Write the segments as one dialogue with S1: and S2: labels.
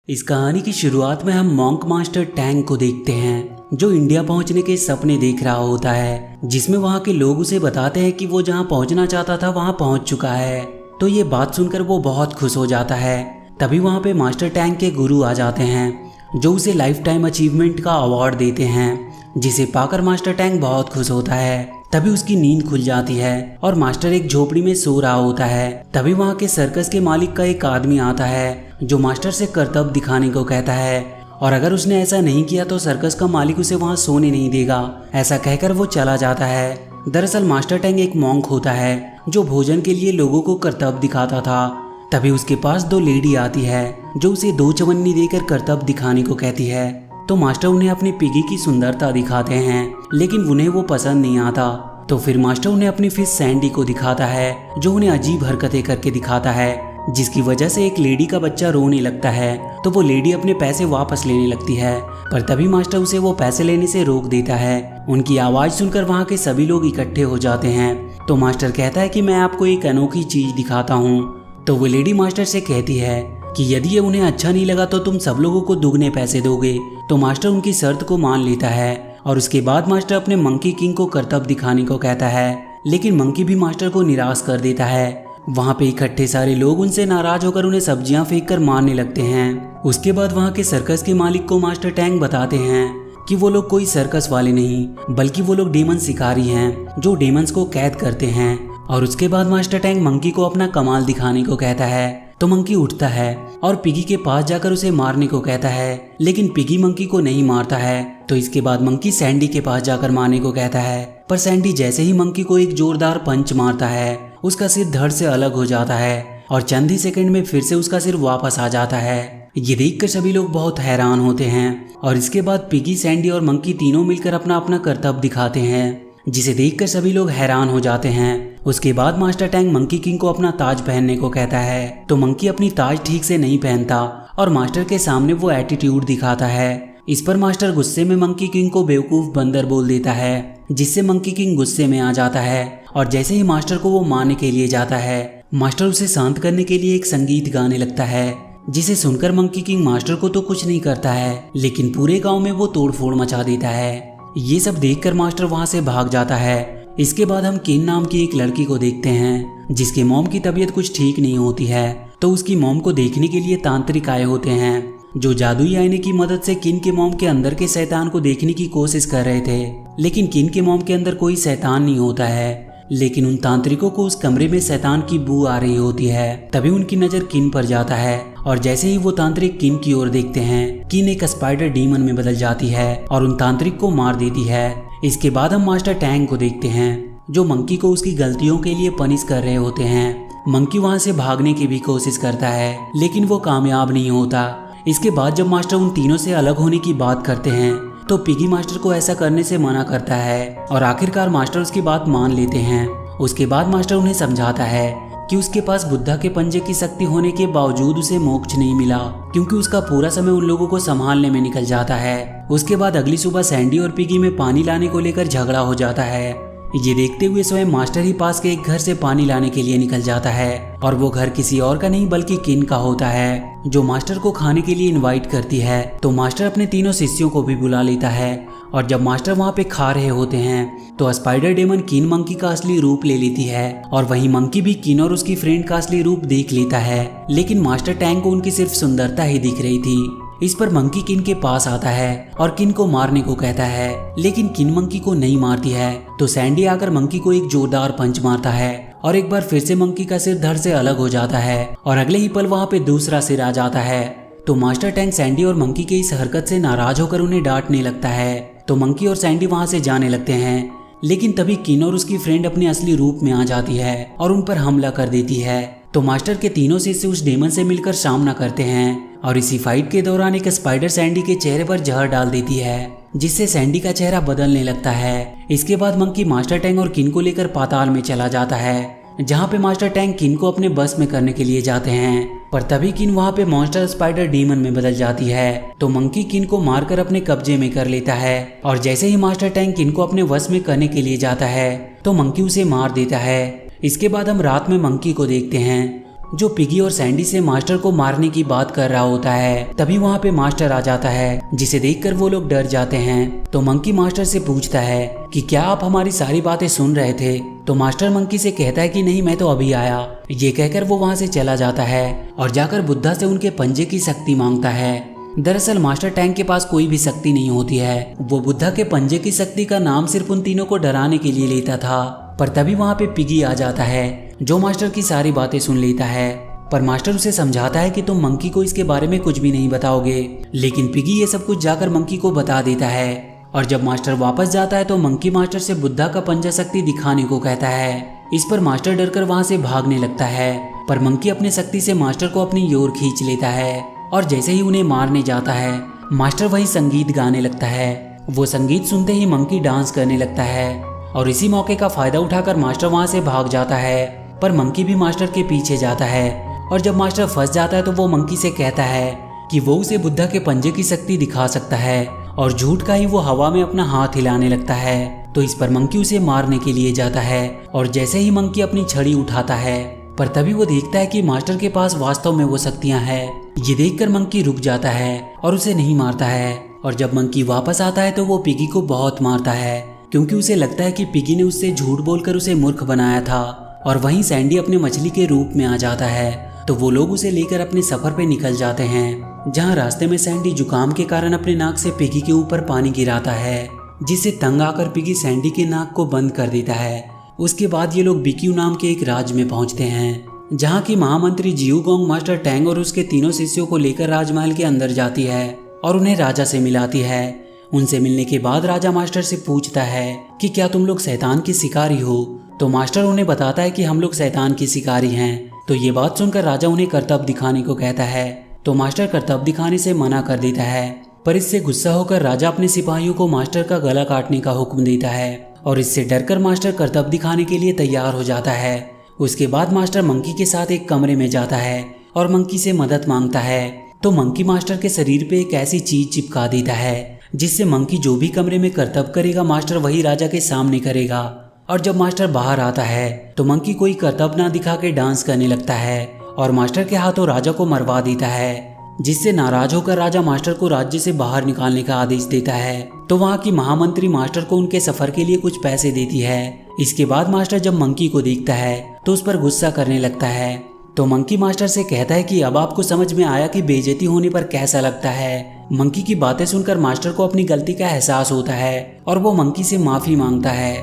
S1: इस कहानी की शुरुआत में हम मॉन्क मास्टर टैंग को देखते हैं जो इंडिया पहुंचने के सपने देख रहा होता है, जिसमें वहां के लोग उसे बताते हैं कि वो जहां पहुंचना चाहता था वहां पहुंच चुका है। तो ये बात सुनकर वो बहुत खुश हो जाता है। तभी वहां पे मास्टर टैंग के गुरु आ जाते हैं जो उसे लाइफ टाइम अचीवमेंट का अवार्ड देते हैं, जिसे पाकर मास्टर टैंग बहुत खुश होता है। तभी उसकी नींद खुल जाती है और मास्टर एक झोपड़ी में सो रहा होता है। तभी वहाँ के सर्कस के मालिक का एक आदमी आता है जो मास्टर से करतब दिखाने को कहता है, और अगर उसने ऐसा नहीं किया तो सर्कस का मालिक उसे वहाँ सोने नहीं देगा। ऐसा कहकर वो चला जाता है। दरअसल मास्टर टैंग एक मॉन्क होता है जो भोजन के लिए लोगों को करतब दिखाता था। तभी उसके पास दो लेडी आती है जो उसे 2 चवन्नी देकर करतब दिखाने को कहती है। तो मास्टर उन्हें अपनी पिगी की सुंदरता दिखाते हैं, लेकिन उन्हें वो पसंद नहीं आता। तो फिर मास्टर उन्हें अपनी फिश सैंडी को दिखाता है जो उन्हें अजीब हरकतें करके दिखाता है, जिसकी वजह से एक लेडी का बच्चा रोने लगता है। तो वो लेडी अपने पैसे वापस लेने लगती है, पर तभी मास्टर उसे वो पैसे लेने से रोक देता है। उनकी आवाज़ सुनकर वहाँ के सभी लोग इकट्ठे हो जाते हैं। तो मास्टर कहता है कि मैं आपको एक अनोखी चीज़ दिखाता हूँ। तो वो लेडी मास्टर से कहती है कि यदि ये उन्हें अच्छा नहीं लगा तो तुम सब लोगों को दुगने पैसे दोगे। तो मास्टर उनकी शर्त को मान लेता है और उसके बाद मास्टर अपने मंकी किंग को करतब दिखाने को कहता है, लेकिन मंकी भी मास्टर को निराश कर देता है। वहाँ पे इकट्ठे सारे लोग उनसे नाराज होकर उन्हें सब्जियां फेंक कर मारने लगते हैं। उसके बाद वहाँ के सर्कस के मालिक को मास्टर टैंग बताते हैं कि वो लोग कोई सर्कस वाले नहीं बल्कि वो लोग डेमन शिकारी हैं जो डेमंस को कैद करते हैं। और उसके बाद मास्टर टैंग मंकी को अपना कमाल दिखाने को कहता है। तो मंकी उठता है और पिगी के पास जाकर उसे मारने को कहता है, लेकिन पिगी मंकी को नहीं मारता है। तो इसके बाद मंकी सैंडी के पास जाकर मारने को कहता है, पर सैंडी जैसे ही मंकी को एक जोरदार पंच मारता है उसका सिर धड़ से अलग हो जाता है और चंद ही सेकंड में फिर से उसका सिर वापस आ जाता है। ये देखकर सभी लोग बहुत हैरान होते हैं और इसके बाद पिगी, सैंडी और मंकी तीनों मिलकर अपना अपना करतब दिखाते हैं, जिसे देखकर सभी लोग हैरान हो जाते हैं। उसके बाद मास्टर टैंग मंकी किंग को अपना ताज पहनने को कहता है। तो मंकी अपनी ताज ठीक से नहीं पहनता और मास्टर के सामने वो एटीट्यूड दिखाता है। इस पर मास्टर गुस्से में मंकी किंग को बेवकूफ बंदर बोल देता है, जिससे मंकी किंग गुस्से में आ जाता है और जैसे ही मास्टर को वो मारने के लिए जाता है, मास्टर उसे शांत करने के लिए एक संगीत गाने लगता है, जिसे सुनकर मंकी किंग मास्टर को तो कुछ नहीं करता है, लेकिन पूरे गाँव में वो तोड़फोड़ मचा देता है। ये सब देखकर मास्टर वहाँ से भाग जाता है। इसके बाद हम किन नाम की एक लड़की को देखते हैं जिसके मॉम की तबीयत कुछ ठीक नहीं होती है। तो उसकी मॉम को देखने के लिए तांत्रिक आए होते हैं जो जादुई आईने की मदद से किन के मॉम के अंदर के शैतान को देखने की कोशिश कर रहे थे, लेकिन किन के मॉम के अंदर कोई शैतान नहीं होता है। लेकिन उन तांत्रिकों को उस कमरे में शैतान की बू आ रही होती है। तभी उनकी नजर किन पर जाता है और जैसे ही वो तांत्रिक किन की ओर देखते हैं, किन एक स्पाइडर डीमन में बदल जाती है और उन तांत्रिक को मार देती है। इसके बाद हम मास्टर टैंग को देखते हैं जो मंकी को उसकी गलतियों के लिए पनिश कर रहे होते हैं। मंकी वहां से भागने की भी कोशिश करता है, लेकिन वो कामयाब नहीं होता। इसके बाद जब मास्टर उन तीनों से अलग होने की बात करते हैं तो पिगी मास्टर को ऐसा करने से मना करता है और आखिरकार मास्टर उसकी बात मान लेते हैं। उसके बाद मास्टर उन्हें समझाता है कि उसके पास बुद्धा के पंजे की शक्ति होने के बावजूद उसे मोक्ष नहीं मिला, क्योंकि उसका पूरा समय उन लोगों को संभालने में निकल जाता है। उसके बाद अगली सुबह सैंडी और पिगी में पानी लाने को लेकर झगड़ा हो जाता है। ये देखते हुए स्वयं मास्टर ही पास के एक घर से पानी लाने के लिए निकल जाता है और वो घर किसी और का नहीं बल्कि किन का होता है जो मास्टर को खाने के लिए इनवाइट करती है। तो मास्टर अपने तीनों शिष्यों को भी बुला लेता है और जब मास्टर वहाँ पे खा रहे होते हैं तो स्पाइडर डेमन किन मंकी का असली रूप ले लेती है और वहीं मंकी भी किन और उसकी फ्रेंड का असली रूप देख लेता है, लेकिन मास्टर टैंग को उनकी सिर्फ सुंदरता ही दिख रही थी। इस पर मंकी किन के पास आता है और किन को मारने को कहता है, लेकिन किन मंकी को नहीं मारती है। तो सैंडी आकर मंकी को एक जोरदार पंच मारता है और एक बार फिर से मंकी का सिर धड़ से अलग हो जाता है और अगले ही पल वहाँ पे दूसरा सिर आ जाता है। तो मास्टर टैंग सैंडी और मंकी के इस हरकत से नाराज होकर उन्हें डांटने लगता है। तो मंकी और सैंडी वहाँ से जाने लगते हैं, लेकिन तभी किन और उसकी फ्रेंड अपने असली रूप में आ जाती है और उन पर हमला कर देती है। तो मास्टर के तीनों शिष्य उस डेमन से मिलकर सामना करते हैं और इसी फाइट के दौरान एक स्पाइडर सैंडी के चेहरे पर जहर डाल देती है, जिससे सैंडी का चेहरा बदलने लगता है। इसके बाद मंकी मास्टर टैंग और किन को लेकर पाताल में चला जाता है, जहाँ पे मास्टर टैंग किन को अपने बस में करने के लिए जाते हैं, पर तभी किन वहाँ पे मॉन्स्टर स्पाइडर डीमन में बदल जाती है। तो मंकी किन को मारकर अपने कब्जे में कर लेता है और जैसे ही मास्टर टैंग किन को अपने वश में करने के लिए जाता है तो मंकी उसे मार देता है। इसके बाद हम रात में मंकी को देखते हैं जो पिगी और सैंडी से मास्टर को मारने की बात कर रहा होता है। तभी वहाँ पे मास्टर आ जाता है, जिसे देखकर वो लोग डर जाते हैं। तो मंकी मास्टर से पूछता है कि क्या आप हमारी सारी बातें सुन रहे थे? तो मास्टर मंकी से कहता है कि नहीं, मैं तो अभी आया। ये कहकर वो वहाँ से चला जाता है और जाकर बुद्धा से उनके पंजे की शक्ति मांगता है। दरअसल मास्टर टैंक के पास कोई भी शक्ति नहीं होती है। वो बुद्धा के पंजे की शक्ति का नाम सिर्फ उन तीनों को डराने के लिए लेता था। पर तभी वहाँ पे पिगी आ जाता है, जो मास्टर की सारी बातें सुन लेता है। पर मास्टर उसे समझाता है कि तुम मंकी को इसके बारे में कुछ भी नहीं बताओगे। लेकिन पिगी ये सब कुछ जाकर मंकी को बता देता है। और जब मास्टर वापस जाता है तो मंकी मास्टर से बुद्धा का पंजा शक्ति दिखाने को कहता है। इस पर मास्टर डरकर वहाँ से भागने लगता है। पर मंकी अपनी शक्ति से मास्टर को अपनी ओर खींच लेता है और जैसे ही उन्हें मारने जाता है, मास्टर वही संगीत गाने लगता है। वो संगीत सुनते ही मंकी डांस करने लगता है और इसी मौके का फायदा उठाकर मास्टर वहाँ से भाग जाता है। पर मंकी भी मास्टर के पीछे जाता है और जब मास्टर फंस जाता है तो वो मंकी से कहता है कि वो उसे बुद्धा के पंजे की शक्ति दिखा सकता है। और झूठ का ही वो हवा में अपना हाथ हिलाने लगता है। तो इस पर मंकी उसे मारने के लिए जाता है और जैसे ही मंकी अपनी छड़ी उठाता है, पर तभी वो देखता है कि मास्टर के पास वास्तव में वो शक्तियां हैं। ये देखकर मंकी रुक जाता है और उसे नहीं मारता है। और जब मंकी वापस आता है तो वो पिगी को बहुत मारता है, क्योंकि उसे लगता है कि पिगी ने उससे झूठ बोलकर उसे मूर्ख बनाया था। और वहीं सैंडी अपने मछली के रूप में आ जाता है। तो वो लोग उसे लेकर अपने सफर पे निकल जाते हैं, जहाँ रास्ते में सैंडी जुकाम के कारण अपने नाक से पिगी के ऊपर पानी गिराता है, जिससे तंग आकर पिगी सैंडी के नाक को बंद कर देता है। उसके बाद ये लोग बिक्यू नाम के एक राज्य में पहुंचते हैं, जहाँ की महामंत्री जियोगोंग मास्टर टैंग और उसके तीनों शिष्यों को लेकर राजमहल के अंदर जाती है और उन्हें राजा से मिलाती है। उनसे मिलने के बाद राजा मास्टर से पूछता है कि क्या तुम लोग शैतान के शिकारी हो? तो मास्टर उन्हें बताता है कि हम लोग शैतान के शिकारी हैं। तो ये बात सुनकर राजा उन्हें करतब दिखाने को कहता है। तो मास्टर करतब दिखाने से मना कर देता है। पर इससे गुस्सा होकर राजा अपने सिपाहियों को मास्टर का गला काटने का हुक्म देता है और इससे डरकर मास्टर करतब दिखाने के लिए तैयार हो जाता है। उसके बाद मास्टर मंकी के साथ एक कमरे में जाता है और मंकी से मदद मांगता है। तो मंकी मास्टर के शरीर पे एक ऐसी चीज चिपका देता है, जिससे मंकी जो भी कमरे में करतब करेगा मास्टर वही राजा के सामने करेगा। और जब मास्टर बाहर आता है तो मंकी कोई करतब ना दिखा के डांस करने लगता है और मास्टर के हाथों राजा को मरवा देता है, जिससे नाराज होकर राजा मास्टर को राज्य से बाहर निकालने का आदेश देता है। तो वहाँ की महामंत्री मास्टर को उनके सफर के लिए कुछ पैसे देती है। इसके बाद मास्टर जब मंकी को देखता है तो उस पर गुस्सा करने लगता है। तो मंकी मास्टर से कहता है कि अब आपको समझ में आया कि बेइज्जती होने पर कैसा लगता है। मंकी की बातें सुनकर मास्टर को अपनी गलती का एहसास होता है और वो मंकी से माफी मांगता है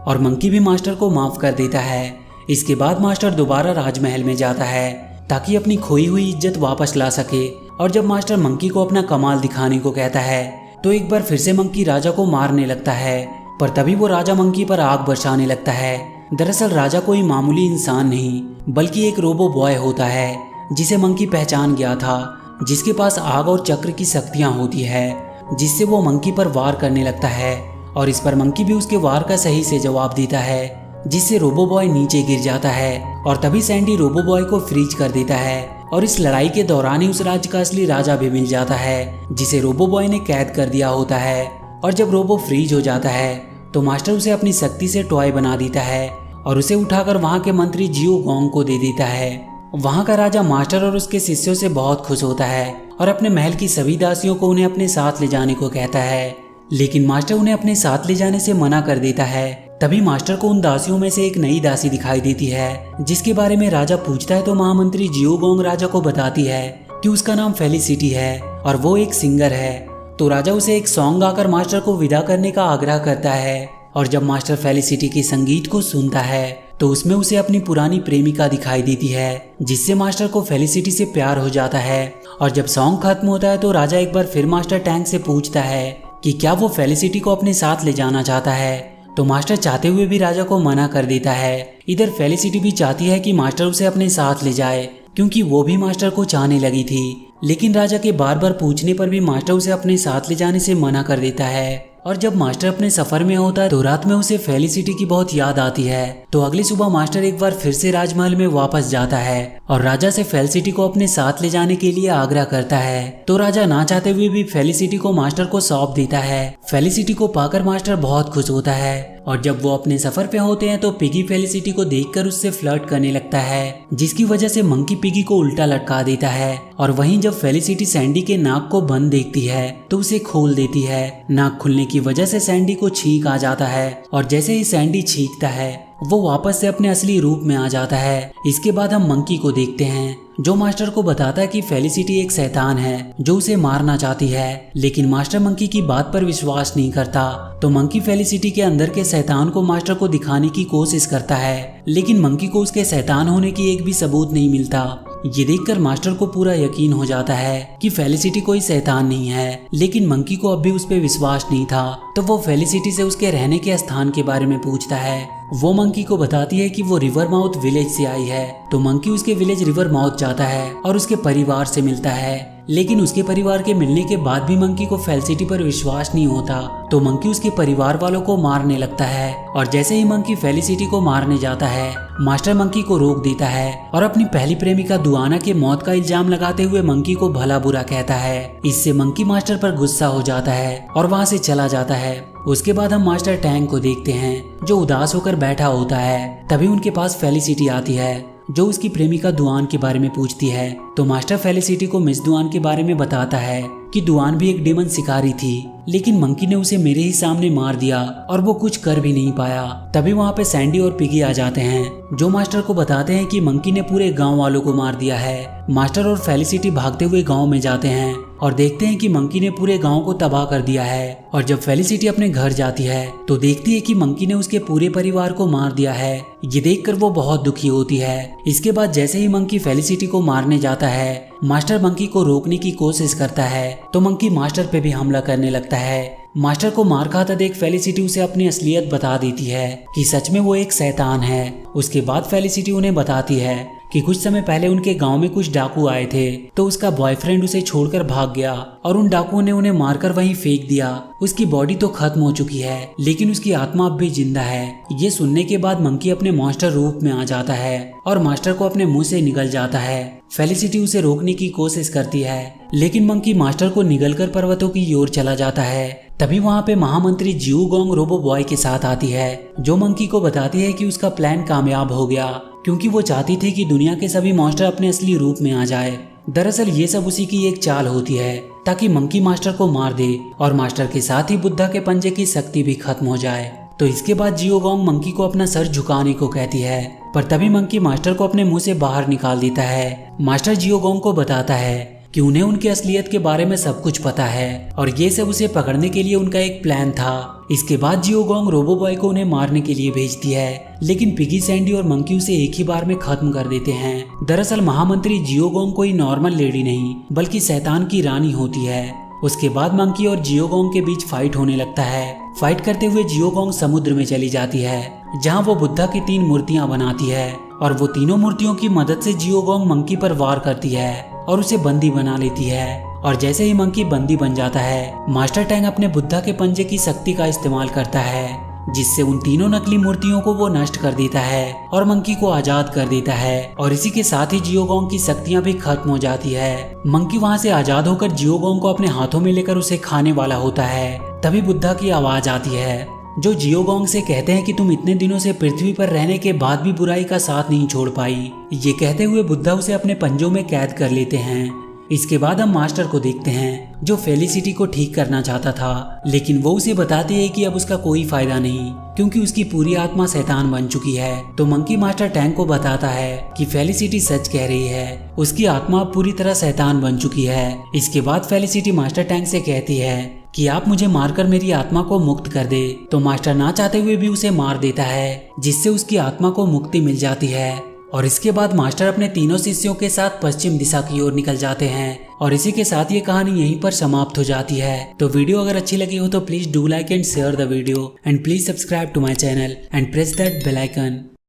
S1: और मंकी भी मास्टर को माफ कर देता है। इसके बाद मास्टर दोबारा राजमहल में जाता है ताकि अपनी खोई हुई इज्जत वापस ला सके। और जब मास्टर मंकी को अपना कमाल दिखाने को कहता है तो एक बार फिर से मंकी राजा को मारने लगता है। पर तभी वो राजा मंकी पर आग बरसाने लगता है। दरअसल राजा कोई मामूली इंसान नहीं बल्कि एक रोबो बॉय होता है, जिसे मंकी पहचान गया था, जिसके पास आग और चक्र की शक्तियां होती है, जिससे वो मंकी पर वार करने लगता है। और इस पर मंकी भी उसके वार का सही से जवाब देता है, जिससे रोबो बॉय नीचे गिर जाता है। और तभी सैंडी रोबो बॉय को फ्रीज कर देता है और इस लड़ाई के दौरान ही उस राज्य का असली राजा भी मिल जाता है, जिसे रोबो बॉय ने कैद कर दिया होता है। और जब रोबो फ्रीज हो जाता है तो मास्टर उसे अपनी शक्ति से टॉय बना देता है और उसे उठाकर वहाँ के मंत्री जियोगोंग को दे देता है। वहाँ का राजा मास्टर और उसके शिष्यों से बहुत खुश होता है और अपने महल की सभी दासियों को उन्हें अपने साथ ले जाने को कहता है, लेकिन मास्टर उन्हें अपने साथ ले जाने से मना कर देता है। तभी मास्टर को उन दासियों में से एक नई दासी दिखाई देती है, जिसके बारे में राजा पूछता है। तो महामंत्री जियोगोंग राजा को बताती है कि उसका नाम फेलिसिटी है और वो एक सिंगर है। तो राजा उसे एक सॉन्ग गाकर मास्टर को विदा करने का आग्रह करता है। और जब मास्टर फेलिसिटी के संगीत को सुनता है तो उसमें उसे अपनी पुरानी प्रेमिका दिखाई देती है, जिससे मास्टर को फेलिसिटी से प्यार हो जाता है। और जब सॉन्ग खत्म होता है तो राजा एक बार फिर मास्टर टैंक से पूछता है कि क्या वो फेलिसिटी को अपने साथ ले जाना चाहता है। तो मास्टर चाहते हुए भी राजा को मना कर देता है। इधर फेलिसिटी भी चाहती है कि मास्टर उसे अपने साथ ले जाए, क्योंकि वो भी मास्टर को चाहने लगी थी। लेकिन राजा के बार बार पूछने पर भी मास्टर उसे अपने साथ ले जाने से मना कर देता है। और जब मास्टर अपने सफर में होता है तो रात में उसे फेलिसिटी की बहुत याद आती है। तो अगली सुबह मास्टर एक बार फिर से राजमहल में वापस जाता है और राजा से फेलिसिटी को अपने साथ ले जाने के लिए आग्रह करता है। तो राजा ना चाहते हुए भी फेलिसिटी को मास्टर को सौंप देता है। फेलिसिटी को पाकर मास्टर बहुत खुश होता है और जब वो अपने सफर पे होते हैं तो पिगी फेलिसिटी को देखकर उससे फ्लर्ट करने लगता है, जिसकी वजह से मंकी पिगी को उल्टा लटका देता है। और वहीं जब फेलिसिटी सैंडी के नाक को बंद देखती है तो उसे खोल देती है। नाक खुलने की वजह से सैंडी को छींक आ जाता है और जैसे ही सैंडी छींकता है वो वापस से अपने असली रूप में आ जाता है। इसके बाद हम मंकी को देखते हैं जो मास्टर को बताता है कि फेलिसिटी एक शैतान है जो उसे मारना चाहती है, लेकिन मास्टर मंकी की बात पर विश्वास नहीं करता। तो मंकी फेलिसिटी के अंदर के शैतान को मास्टर को दिखाने की कोशिश करता है, लेकिन मंकी को उसके शैतान होने की एक भी सबूत नहीं मिलता। ये देखकर मास्टर को पूरा यकीन हो जाता है कि फेलिसिटी कोई शैतान नहीं है, लेकिन मंकी को अब भी उस पर विश्वास नहीं था। तो वो फेलिसिटी से उसके रहने के स्थान के बारे में पूछता है। वो मंकी को बताती है कि वो रिवर माउथ विलेज से आई है। तो मंकी उसके विलेज रिवर माउथ जाता है और उसके परिवार से मिलता है, लेकिन उसके परिवार के मिलने के बाद भी मंकी को फेलिसिटी पर विश्वास नहीं होता। तो मंकी उसके परिवार वालों को मारने लगता है और जैसे ही मंकी फेलिसिटी को मारने जाता है मास्टर मंकी को रोक देता है और अपनी पहली प्रेमिका दुआना के मौत का इल्जाम लगाते हुए मंकी को भला बुरा कहता है। इससे मंकी मास्टर पर गुस्सा हो जाता है और वहाँ से चला जाता है। उसके बाद हम मास्टर टैंग को देखते हैं जो उदास होकर बैठा होता है। तभी उनके पास फेलिसिटी आती है जो उसकी प्रेमिका दुआन के बारे में पूछती है। तो मास्टर फेलिसिटी को मिस दुआन के बारे में बताता है कि दुआन भी एक डेमन शिकारी थी, लेकिन मंकी ने उसे मेरे ही सामने मार दिया और वो कुछ कर भी नहीं पाया। तभी वहाँ पे सैंडी और पिगी आ जाते हैं जो मास्टर को बताते हैं कि मंकी ने पूरे गांव वालों को मार दिया है। मास्टर और फेलिसिटी भागते हुए गांव में जाते हैं और देखते हैं कि मंकी ने पूरे गांव को तबाह कर दिया है। और जब फेलिसिटी अपने घर जाती है तो देखती है कि मंकी ने उसके पूरे परिवार को मार दिया है। ये देखकर वो बहुत दुखी होती है। इसके बाद जैसे ही मंकी फेलिसिटी को मारने जाता है मास्टर मंकी को रोकने की कोशिश करता है तो मंकी मास्टर पे भी हमला करने लगता है। मास्टर को मार खाता देख फेलिसिटी उसे अपनी असलियत बता देती है कि सच में वो एक शैतान है। उसके बाद फेलिसिटी उन्हें बताती है कि कुछ समय पहले उनके गांव में कुछ डाकू आए थे तो उसका बॉयफ्रेंड उसे छोड़कर भाग गया और उन डाकुओं ने उन्हें मारकर वहीं फेंक दिया। उसकी बॉडी तो खत्म हो चुकी है लेकिन उसकी आत्मा अब भी जिंदा है। ये सुनने के बाद मंकी अपने मॉन्स्टर रूप में आ जाता है और मास्टर को अपने मुंह से निगल जाता है। फेलिसिटी उसे रोकने की कोशिश करती है लेकिन मंकी मास्टर को निगलकर पर्वतों की ओर चला जाता है। तभी वहाँ पे महामंत्री जियोगोंग रोबो बॉय के साथ आती है जो मंकी को बताती है कि उसका प्लान कामयाब हो गया क्योंकि वो चाहती थी कि दुनिया के सभी मॉन्स्टर अपने असली रूप में आ जाए। दरअसल ये सब उसी की एक चाल होती है ताकि मंकी मास्टर को मार दे और मास्टर के साथ ही बुद्धा के पंजे की शक्ति भी खत्म हो जाए। तो इसके बाद जियोगोंग मंकी को अपना सर झुकाने को कहती है, पर तभी मंकी मास्टर को अपने मुंह से बाहर निकाल देता है। मास्टर जियोगोंग को बताता है कि उन्हें उनकी असलियत के बारे में सब कुछ पता है और ये सब उसे पकड़ने के लिए उनका एक प्लान था। इसके बाद जियोगोंग रोबो बॉय को उन्हें मारने के लिए भेजती है, लेकिन पिगी, सैंडी और मंकी उसे एक ही बार में खत्म कर देते हैं। दरअसल महामंत्री जियोगोंग कोई नॉर्मल लेडी नहीं बल्कि शैतान की रानी होती है। उसके बाद मंकी और जियोगोंग के बीच फाइट होने लगता है। फाइट करते हुए जियोगोंग समुद्र में चली जाती है जहाँ वो बुद्धा की 3 मूर्तियां बनाती है और वो तीनों मूर्तियों की मदद से जियोगोंग मंकी पर वार करती है और उसे बंदी बना लेती है। और जैसे ही मंकी बंदी बन जाता है मास्टर टैंग अपने बुद्धा के पंजे की शक्ति का इस्तेमाल करता है जिससे उन तीनों नकली मूर्तियों को वो नष्ट कर देता है और मंकी को आजाद कर देता है। और इसी के साथ ही जियोगोंग की शक्तियां भी खत्म हो जाती है। मंकी वहां से आजाद होकर जियोगोंग को अपने हाथों में लेकर उसे खाने वाला होता है। तभी बुद्धा की आवाज आती है जो जियोगोंग से कहते हैं कि तुम इतने दिनों से पृथ्वी पर रहने के बाद भी बुराई का साथ नहीं छोड़ पाई। ये कहते हुए बुद्धा उसे अपने पंजों में कैद कर लेते हैं। इसके बाद हम मास्टर को देखते हैं जो फेलिसिटी को ठीक करना चाहता था, लेकिन वो उसे बताती है कि अब उसका कोई फायदा नहीं क्योंकि उसकी पूरी आत्मा शैतान बन चुकी है। तो मंकी मास्टर टैंग को बताता है कि फेलिसिटी सच कह रही है, उसकी आत्मा पूरी तरह शैतान बन चुकी है। इसके बाद फेलिसिटी मास्टर टैंग से कहती है कि आप मुझे मारकर मेरी आत्मा को मुक्त कर दे। तो मास्टर ना चाहते हुए भी उसे मार देता है जिससे उसकी आत्मा को मुक्ति मिल जाती है। और इसके बाद मास्टर अपने तीनों शिष्यों के साथ पश्चिम दिशा की ओर निकल जाते हैं और इसी के साथ ये कहानी यहीं पर समाप्त हो जाती है। तो वीडियो अगर अच्छी लगी हो तो please do like and share the video and please subscribe to my channel and press that bell icon.